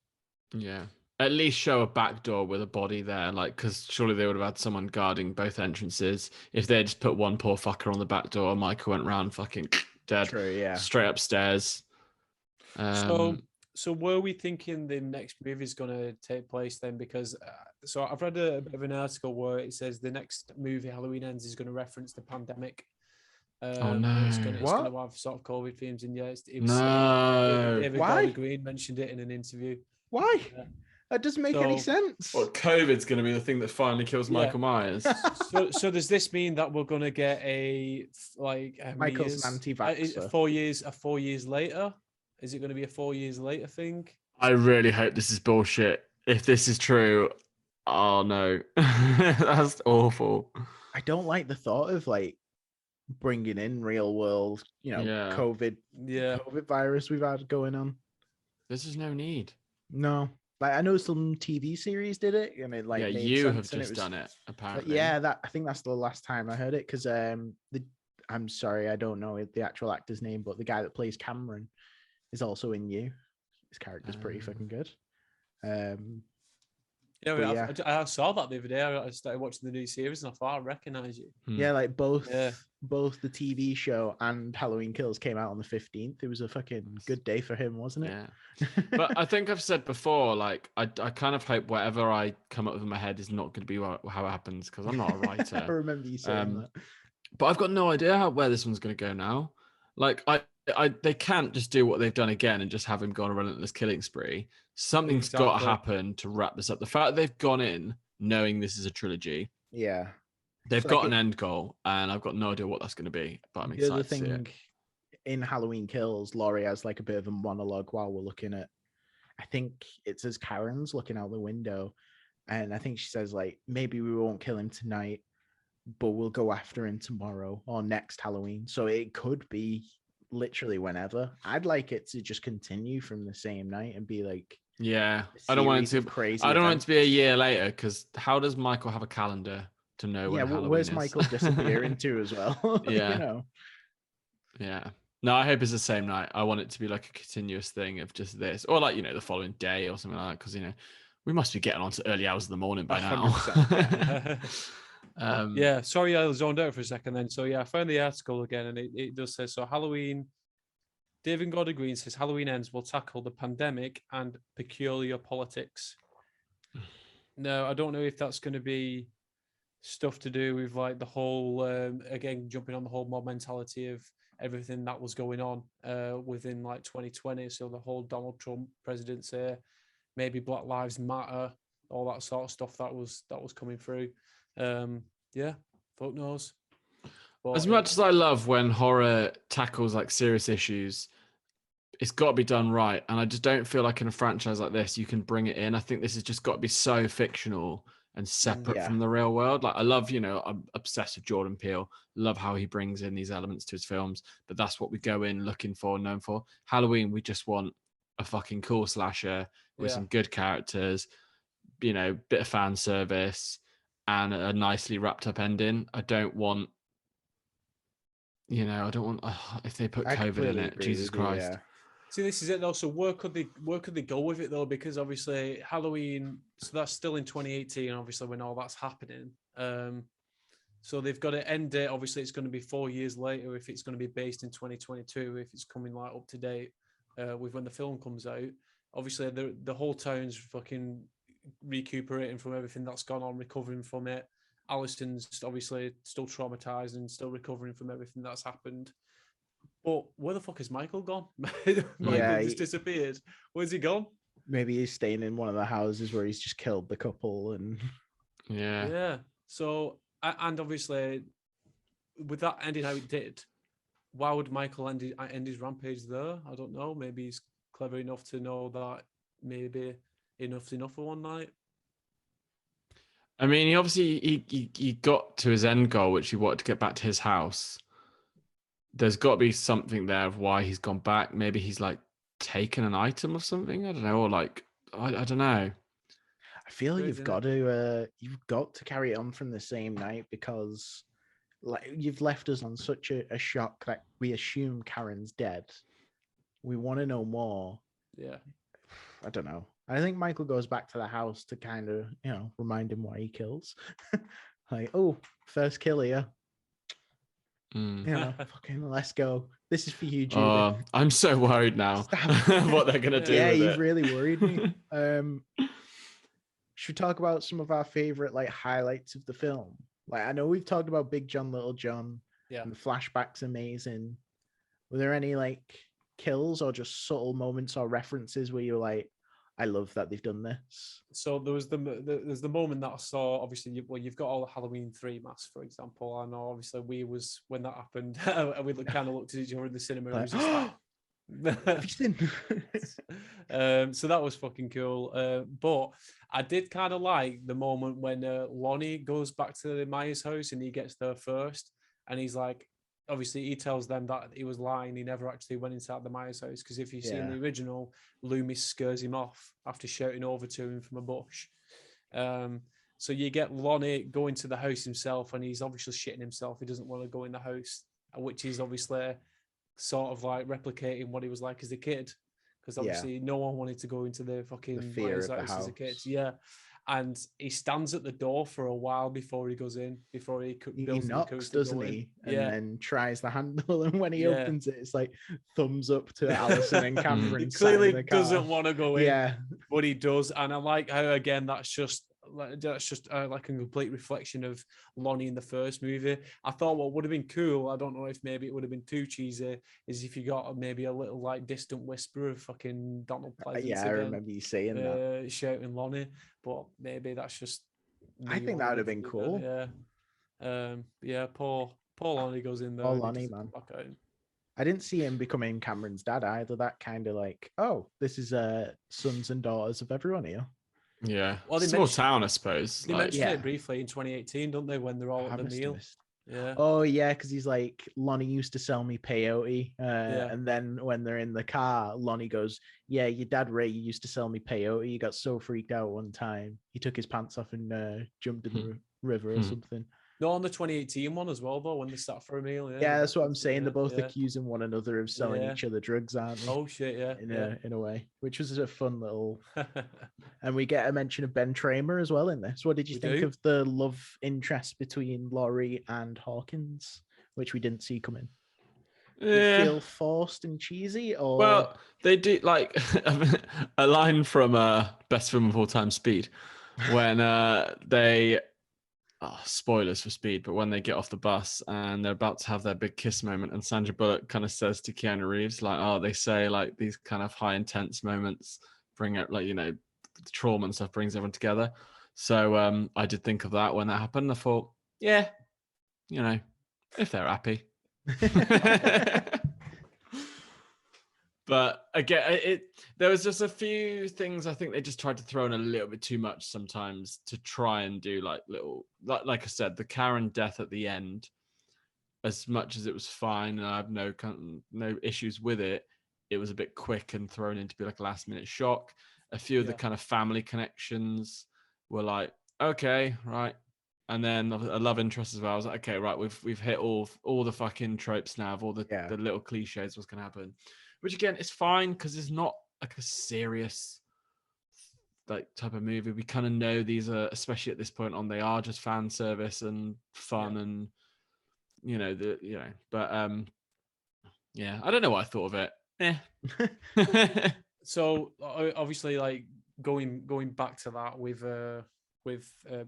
Yeah. At least show a back door with a body there, because surely they would have had someone guarding both entrances. If they just put one poor fucker on the back door, Michael went round fucking dead. True, yeah. Straight upstairs. So were we thinking the next movie is going to take place then? Because so I've read a bit of an article where it says the next movie, Halloween Ends, is going to reference the pandemic. Oh no! It's going to have sort of COVID themes in. David Why? Green mentioned it in an interview. Why? That doesn't make any sense. Well, COVID's going to be the thing that finally kills Michael Myers. So does this mean that we're going to get Michael's an anti-vaxxer? 4 years later? Is it going to be a 4 years later thing? I really hope this is bullshit. If this is true, oh no, that's awful. I don't like the thought of bringing in real world, COVID virus we've had going on. There's just no need. No. I know some TV series did it, and it made you sense, have just done it apparently. I think that's the last time I heard it because I'm sorry, I don't know the actual actor's name, but the guy that plays Cameron is also in You. His character's pretty fucking good. Yeah, I saw that the other day. I started watching the new series and I thought I recognize you. Yeah, like both the TV show and Halloween Kills came out on the 15th. It was a fucking good day for him, wasn't it? Yeah. But I think I've said before, like, I kind of hope whatever I come up with in my head is not going to be how it happens, because I'm not a writer. I remember you saying that. But I've got no idea where this one's going to go now. Like, they can't just do what they've done again and just have him go on a relentless killing spree. Something's got to happen to wrap this up. The fact that they've gone in knowing this is a trilogy, they've got an end goal, and I've got no idea what that's going to be. But I'm excited to see it. In Halloween Kills, Laurie has like a bit of a monologue while we're looking at, I think it's as Karen's looking out the window, and I think she says like, maybe we won't kill him tonight, but we'll go after him tomorrow or next Halloween. So it could be literally whenever. I'd like it to just continue from the same night and be like, I don't want it to crazy. I don't want it to be a year later, because how does Michael have a calendar to know when Halloween where's is? Michael disappearing to as well? Yeah. No, I hope it's the same night. I want it to be like a continuous thing of just this, or like, the following day or something like that, because we must be getting on to early hours of the morning by now. Sorry, I zoned out for a second then. So I found the article again, and it does say, so Halloween, David Gordon Green says Halloween Ends will tackle the pandemic and peculiar politics. No, I don't know if that's going to be stuff to do with like the whole, again, jumping on the whole mob mentality of everything that was going on within like 2020. So the whole Donald Trump presidency, maybe Black Lives Matter, all that sort of stuff that was coming through. Fuck knows. But as much as I love when horror tackles like serious issues, it's got to be done right. And I just don't feel like in a franchise like this, you can bring it in. I think this has just got to be so fictional and separate from the real world. Like, I love, I'm obsessed with Jordan Peele. Love how he brings in these elements to his films, but that's what we go in looking for, known for. Halloween, we just want a fucking cool slasher with some good characters, bit of fan service and a nicely wrapped up ending. I don't want, if they put COVID in it, Jesus Christ. See, this is it though. So where could they go with it though? Because obviously Halloween, so that's still in 2018, obviously, when all that's happening. So they've got an end date. Obviously, it's going to be 4 years later if it's going to be based in 2022, if it's coming like up to date with when the film comes out. Obviously, the whole town's fucking recuperating from everything that's gone on, recovering from it. Alison's obviously still traumatized and still recovering from everything that's happened. But where the fuck is Michael gone? Michael just disappeared. Where's he gone? Maybe he's staying in one of the houses where he's just killed the couple and So, and obviously with that ending how it did, why would Michael end his rampage there? I don't know. Maybe he's clever enough to know that maybe enough's enough for one night. I mean, he got to his end goal, which he wanted to get back to his house. There's got to be something there of why he's gone back. Maybe he's like taken an item or something. I don't know, or like I don't know. I feel you've got to carry it on from the same night, because like you've left us on such a shock that we assume Karen's dead. We want to know more. Yeah. I don't know. I think Michael goes back to the house to kind of, remind him why he kills. Like, oh, first kill here. Fucking let's go. This is for you, Judy. I'm so worried now what they're gonna do. Yeah, you've really worried me. Should we talk about some of our favorite like highlights of the film? Like, I know we've talked about Big John, Little John. And the flashback's amazing. Were there any like kills or just subtle moments or references where you're like, I love that they've done this? So there's the moment that I saw. Obviously, you've got all the Halloween 3 masks, for example. I know, obviously, when that happened, we kind of looked at each other in the cinema. And it was just like, so that was fucking cool. But I did kind of like the moment when Lonnie goes back to Maya's house and he gets there first, and he's like, obviously he tells them that he was lying. He never actually went inside the Myers house, because if you see in the original, Loomis scares him off after shouting over to him from a bush. So you get Lonnie going to the house himself, and he's obviously shitting himself. He doesn't want to go in the house, which is obviously sort of like replicating what he was like as a kid, because obviously no one wanted to go into the fucking Myers house as a kid. Yeah. and he stands at the door for a while before he goes in, before he knocks, doesn't he? And then tries the handle, and when he opens it, it's like thumbs up to Alison and Cameron. He clearly doesn't want to go in, but he does, and I like how again that's just like a complete reflection of Lonnie in the first movie. I thought what would have been cool, I don't know if maybe it would have been too cheesy, is if you got maybe a little like distant whisper of fucking Donald Pleasance. I remember you saying that, shouting Lonnie, but maybe that's just. I think that would have been cool. Poor Lonnie goes in there. Poor Lonnie, man. I didn't see him becoming Cameron's dad either. That kind of like, oh, this is sons and daughters of everyone here. Yeah, well, small town, I suppose. They mentioned it briefly in 2018, don't they? When they're all at the meal. Yeah. Oh yeah, because he's like, Lonnie used to sell me peyote, and then when they're in the car, Lonnie goes, "Yeah, your dad Ray used to sell me peyote. He got so freaked out one time, he took his pants off and jumped in the river or something." No, on the 2018 one as well, though, when they sat for a meal. Yeah, that's what I'm saying. They're both accusing one another of selling each other drugs, aren't they? Oh shit, yeah. In a way, which was a fun little. And we get a mention of Ben Tramer as well in this. What did you think of the love interest between Laurie and Hawkins, which we didn't see coming? Did it feel forced and cheesy, or well, they do like a line from Best Film of All Time, Speed, when they. Oh, spoilers for Speed, but when they get off the bus and they're about to have their big kiss moment, and Sandra Bullock kind of says to Keanu Reeves, like, "Oh, they say like these kind of high intense moments bring out, like, the trauma and stuff brings everyone together." So I did think of that when that happened. I thought, yeah, if they're happy. But again, there was just a few things I think they just tried to throw in a little bit too much sometimes to try and do like little, like I said, the Karen death at the end, as much as it was fine and I have no issues with it, it was a bit quick and thrown in to be like a last minute shock. A few of the kind of family connections were like, okay, right. And then a love interest as well. I was like, okay, right, we've hit all the fucking tropes now of all the little cliches, what's going to happen. Which again is fine because it's not like a serious like type of movie. We kind of know these are, especially at this point on, they are just fan service and fun and But I don't know what I thought of it. So obviously, like going back to that with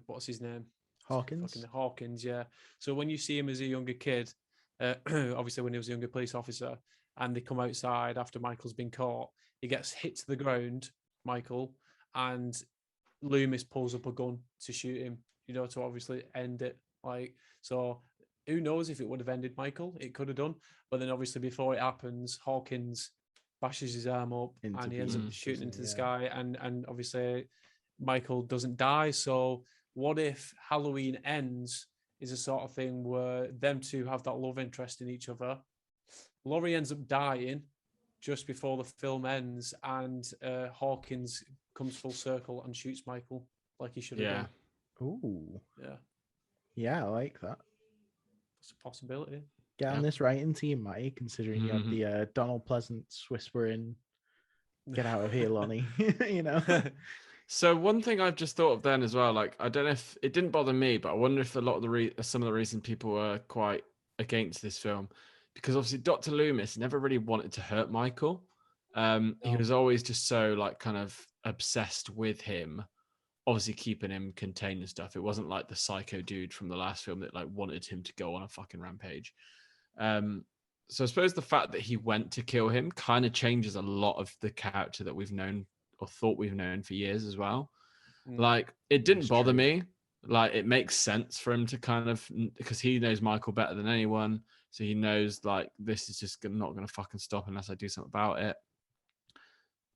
what's his name? Hawkins, yeah. So when you see him as a younger kid, obviously when he was a younger police officer, and they come outside after Michael's been caught, he gets hit to the ground, Michael, and Loomis pulls up a gun to shoot him, to obviously end it. Like, so who knows if it would have ended Michael? It could have done. But then obviously before it happens, Hawkins bashes his arm up and he ends up shooting into the sky. And obviously Michael doesn't die. So what if Halloween Ends is a sort of thing where them two have that love interest in each other? Laurie ends up dying just before the film ends, and Hawkins comes full circle and shoots Michael like he should have done. Ooh. Yeah, I like that. It's a possibility. Get on this writing team, Matty, considering you have the Donald Pleasance whispering, "Get out of here, Lonnie." So one thing I've just thought of then as well, like, I don't know if it didn't bother me, but I wonder if a lot of some of the reason people were quite against this film, because obviously Dr. Loomis never really wanted to hurt Michael. He was always just so like kind of obsessed with him, obviously keeping him contained and stuff. It wasn't like the psycho dude from the last film that like wanted him to go on a fucking rampage. So I suppose the fact that he went to kill him kind of changes a lot of the character that we've known or thought we've known for years as well. Like, it didn't bother me. Like, it makes sense for him to kind of, because he knows Michael better than anyone. So he knows like this is just not going to fucking stop unless I do something about it.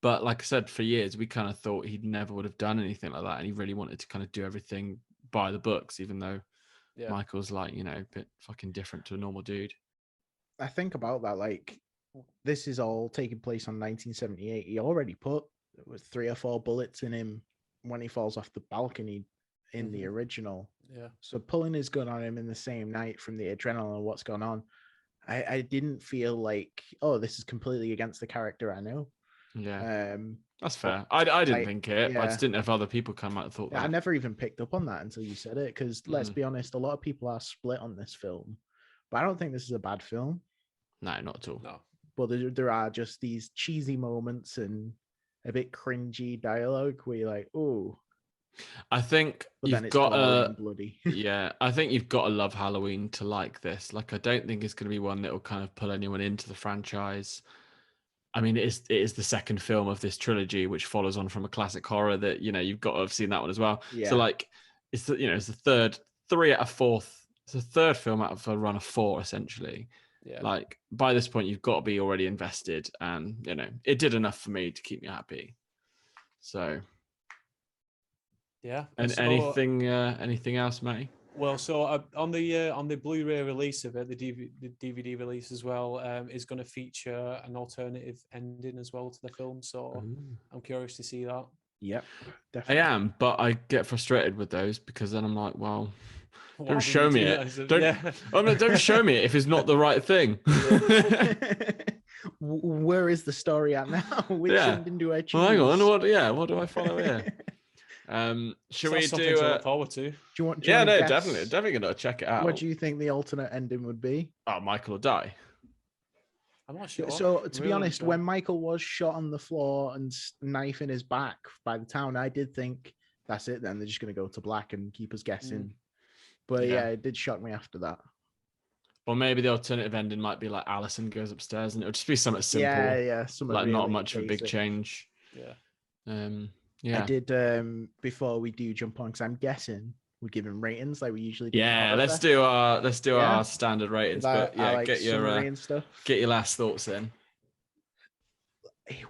But like I said, for years, we kind of thought he never would have done anything like that. And he really wanted to kind of do everything by the books, even though Michael's like, a bit fucking different to a normal dude. I think about that, like, this is all taking place on 1978. He already put 3 or 4 bullets in him when he falls off the balcony in the original. Yeah. So pulling his gun on him in the same night from the adrenaline of what's gone on, I didn't feel like, oh, this is completely against the character I know. Yeah. That's fair. I didn't think it, but I just didn't know if other people might have thought that. I never even picked up on that until you said it, because let's be honest, a lot of people are split on this film, but I don't think this is a bad film. No, not at all. No. But there are just these cheesy moments and a bit cringy dialogue where you're like, oh. I think you've got bloody. Yeah, I think you've got to love Halloween to like this. Like, I don't think it's going to be one that will kind of pull anyone into the franchise. I mean, it is the second film of this trilogy, which follows on from a classic horror that, you've got to have seen that one as well. Yeah. So like, it's the third film out of a run of 4, essentially. Yeah. Like, by this point, you've got to be already invested, and it did enough for me to keep me happy. So, yeah. And so, anything else, Matty? Well, so on the Blu-ray release of it, the DVD release as well, is going to feature an alternative ending as well to the film. So I'm curious to see that. Yep, definitely. I am, but I get frustrated with those because then I'm like, well. Don't show me it. Don't show me it if it's not the right thing. Where is the story at now? Which ending do I choose? Well, hang on. What do I follow here? Should we do? To look forward to. Do you want definitely gonna check it out. What do you think the alternate ending would be? Oh, Michael will die. I'm not sure. So to be honest, when Michael was shot on the floor and knife in his back by the town, I did think that's it. Then they're just gonna go to black and keep us guessing. But it did shock me after that. Or maybe the alternative ending might be like Alison goes upstairs and it would just be something simple. Yeah. Something like really not much of a big change. Yeah. I did before we do jump on, because I'm guessing we give him ratings like we usually do. Yeah, let's do our standard ratings. But get your last thoughts in.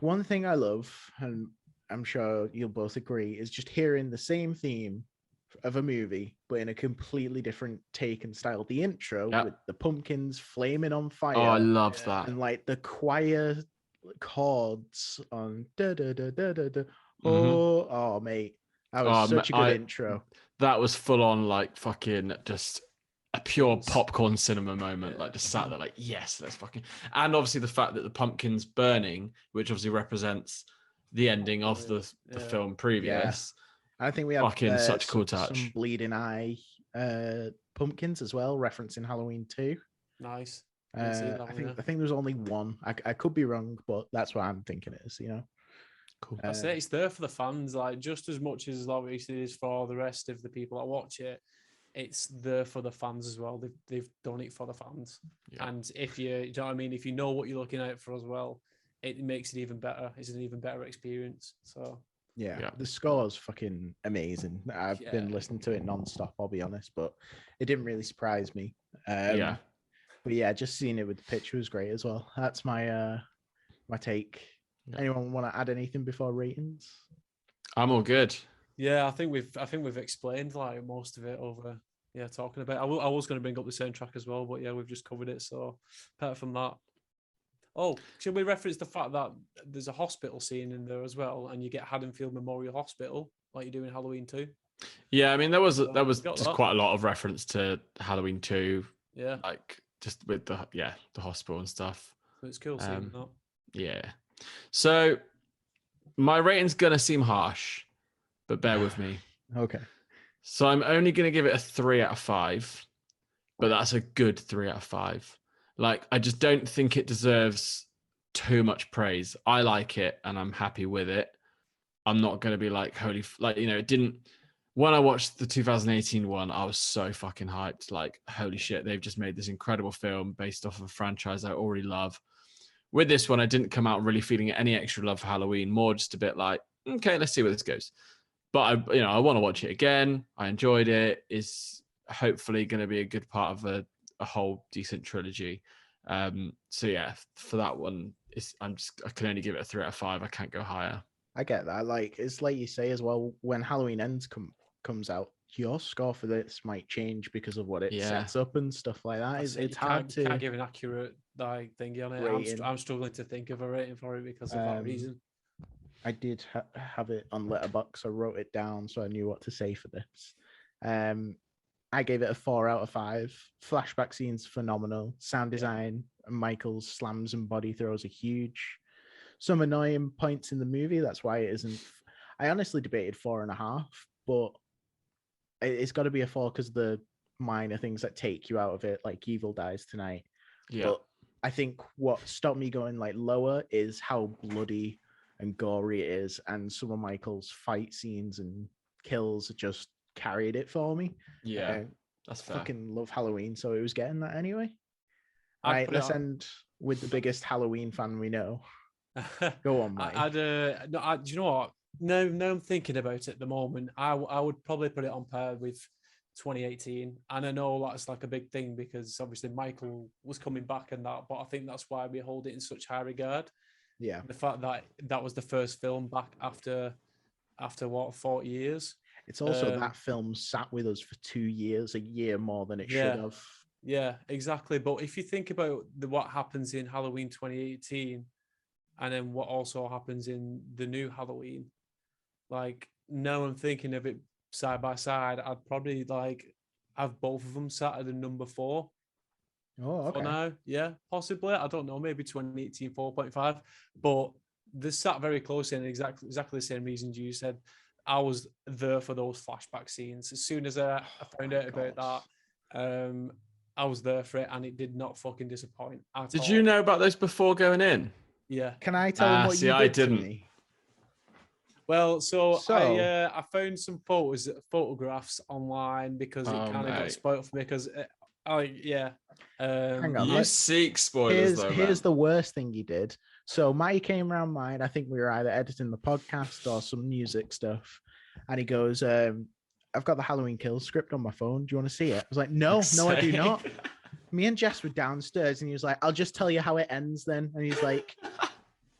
One thing I love, and I'm sure you'll both agree, is just hearing the same theme of a movie, but in a completely different take and style. The intro with the pumpkins flaming on fire. Oh, I love that. And like the choir chords on da da da da da da. Oh, mate, that was such a good intro. That was full on, like, fucking just a pure popcorn cinema moment. Like, just sat there like, yes, let's fucking. And obviously the fact that the pumpkin's burning, which obviously represents the ending of the film previous. I think we have fucking such a cool touch. Some bleeding eye pumpkins as well, referencing Halloween 2. Nice. I think there's only one. I could be wrong, but that's what I'm thinking it is. Cool. That's it. It's there for the fans, like just as much as obviously it is for the rest of the people that watch it. It's there for the fans as well. They've done it for the fans, and if you know what I mean, if you know what you're looking out for as well, it makes it even better. It's an even better experience. So. Yeah, the score's fucking amazing. I've been listening to it non-stop, I'll be honest, but it didn't really surprise me. But just seeing it with the picture was great as well. That's my my take. Anyone want to add anything before ratings? I'm all good. Yeah, I think we've explained like most of it over talking about. I was going to bring up the soundtrack as well, but we've just covered it. So apart from that. Oh, should we reference the fact that there's a hospital scene in there as well, and you get Haddonfield Memorial Hospital like you do in Halloween 2? Yeah, I mean there was just quite a lot of reference to Halloween 2. Yeah, like just with the hospital and stuff. So it's cool seeing that. Yeah. So my rating's gonna seem harsh, but bear with me. Okay. So I'm only gonna give it a 3 out of 5, but that's a good 3 out of 5. Like, I just don't think it deserves too much praise. I like it and I'm happy with it. I'm not going to be like, it didn't. When I watched the 2018 one, I was so fucking hyped. Like, holy shit, they've just made this incredible film based off of a franchise I already love. With this one, I didn't come out really feeling any extra love for Halloween, more just a bit like, okay, let's see where this goes. But I want to watch it again. I enjoyed it. It's hopefully going to be a good part of a whole decent trilogy. So yeah, for that one, I can only give it a 3 out of 5. I can't go higher. I get that. Like, it's like you say as well, when Halloween Ends comes out, your score for this might change because of what it sets up and stuff like that. It's hard to can't give an accurate thing on it. I'm struggling to think of a rating for it because of that reason. I did have it on Letterboxd. I wrote it down so I knew what to say for this. I gave it a 4 out of 5. Flashback scenes phenomenal. Sound design, Michael's slams and body throws are huge. some annoying points in the movie. That's why it isn't. I honestly debated 4.5, but it's got to be a 4 because the minor things that take you out of it, like Evil Dies Tonight. Yeah. But I think what stopped me going like lower is how bloody and gory it is, and some of Michael's fight scenes and kills just carried it for me. Yeah, that's fair. Fucking love Halloween, so it was getting that anyway. Right, let's end with the biggest Halloween fan we know. Go on, Mike. do you know what? No, I'm thinking about it at the moment. I would probably put it on par with 2018, and I know that's like a big thing because obviously Michael was coming back and that, but I think that's why we hold it in such high regard. Yeah, the fact that was the first film back after what, 40 years. It's also that film sat with us for 2 years, a year more than it should have. Yeah, exactly. But if you think about what happens in Halloween 2018, and then what also happens in the new Halloween, like now I'm thinking of it side by side, I'd probably like have both of them sat at a number 4. Oh, okay. For now, yeah, possibly. I don't know, maybe 2018 4.5, but they sat very close in exactly the same reasons you said. I was there for those flashback scenes. As soon as I found out about that, I was there for it, and it did not fucking disappoint at all. Did you know about those before going in? Yeah. Can I tell them what you did I didn't. to me? Well, so I found some photographs online because it kind of got spoiled for me because hang on, you seek spoilers. Here's the worst thing you did. So Matty came around mine. I think we were either editing the podcast or some music stuff, and he goes, "I've got the Halloween Kills script on my phone. Do you want to see it?" I was like, "No, I do not." Me and Jess were downstairs, and he was like, "I'll just tell you how it ends then." And he's like,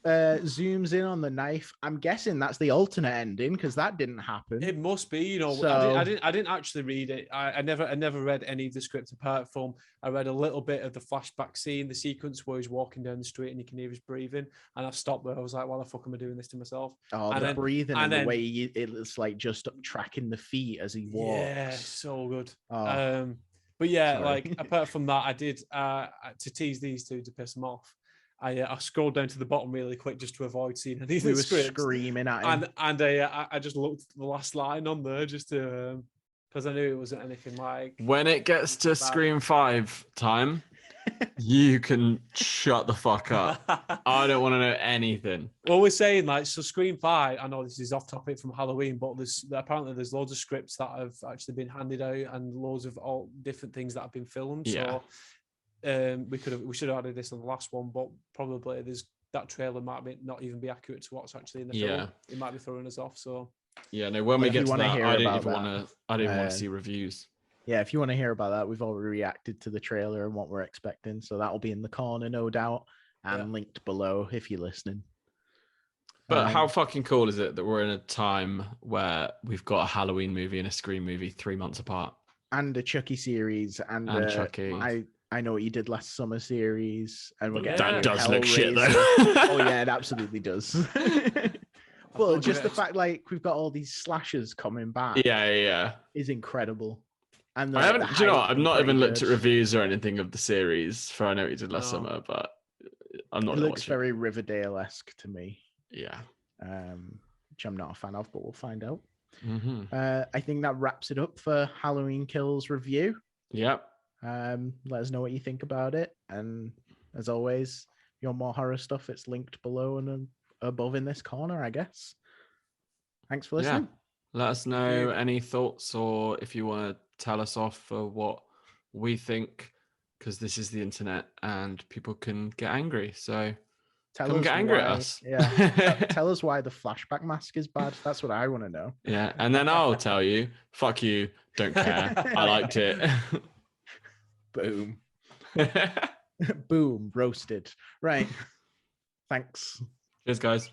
zooms in on the knife. I'm guessing that's the alternate ending because that didn't happen. It must be, you know. So, I didn't actually read it. I never read any of the script apart from I read a little bit of the flashback scene, the sequence where he's walking down the street and you can hear his breathing. And I stopped there. I was like, "Why the fuck am I doing this to myself?" Oh, and the breathing and the way it's like just tracking the feet as he walks. Yeah, so good. But yeah, like apart from that, I did to tease these two to piss them off. I scrolled down to the bottom really quick just to avoid seeing any of the scripts. Screaming at him. And I just looked at the last line on there just to because I knew it wasn't anything like. When it gets to Scream 5 time, you can shut the fuck up. I don't want to know anything. Well, we're saying like so Scream 5. I know this is off topic from Halloween, but apparently there's loads of scripts that have actually been handed out and loads of all different things that have been filmed. Yeah. So. We should have added this on the last one, but probably that trailer might not even be accurate to what's actually in the film. It might be throwing us off. So when we get to that, I don't even want to see reviews. Yeah, if you want to hear about that, we've already reacted to the trailer and what we're expecting, so that'll be in the corner, no doubt, and linked below if you're listening. But how fucking cool is it that we're in a time where we've got a Halloween movie and a Scream movie 3 months apart, and a Chucky series, and Chucky. I Know What You Did Last Summer series, and we're getting that does look shit though. Oh yeah, it absolutely does. Well, just the fact like we've got all these slashers coming back, is incredible. And I haven't. Do you know what? I've not even looked at reviews or anything of the series for I Know What You Did Last Summer, but I'm not. It looks very Riverdale-esque to me. Yeah. Which I'm not a fan of, but we'll find out. Mm-hmm. I think that wraps it up for Halloween Kills review. Yep. Let us know what you think about it, and as always, your more horror stuff, it's linked below and above in this corner, I guess. Thanks for listening. Let us know any thoughts, or if you want to tell us off for what we think, because this is the internet and people can get angry, so come get angry at us. Tell us why the flashback mask is bad. That's what I want to know. And then I'll tell you, fuck you, don't care, I liked it. Boom. Boom. Roasted. Right. Thanks. Cheers, guys.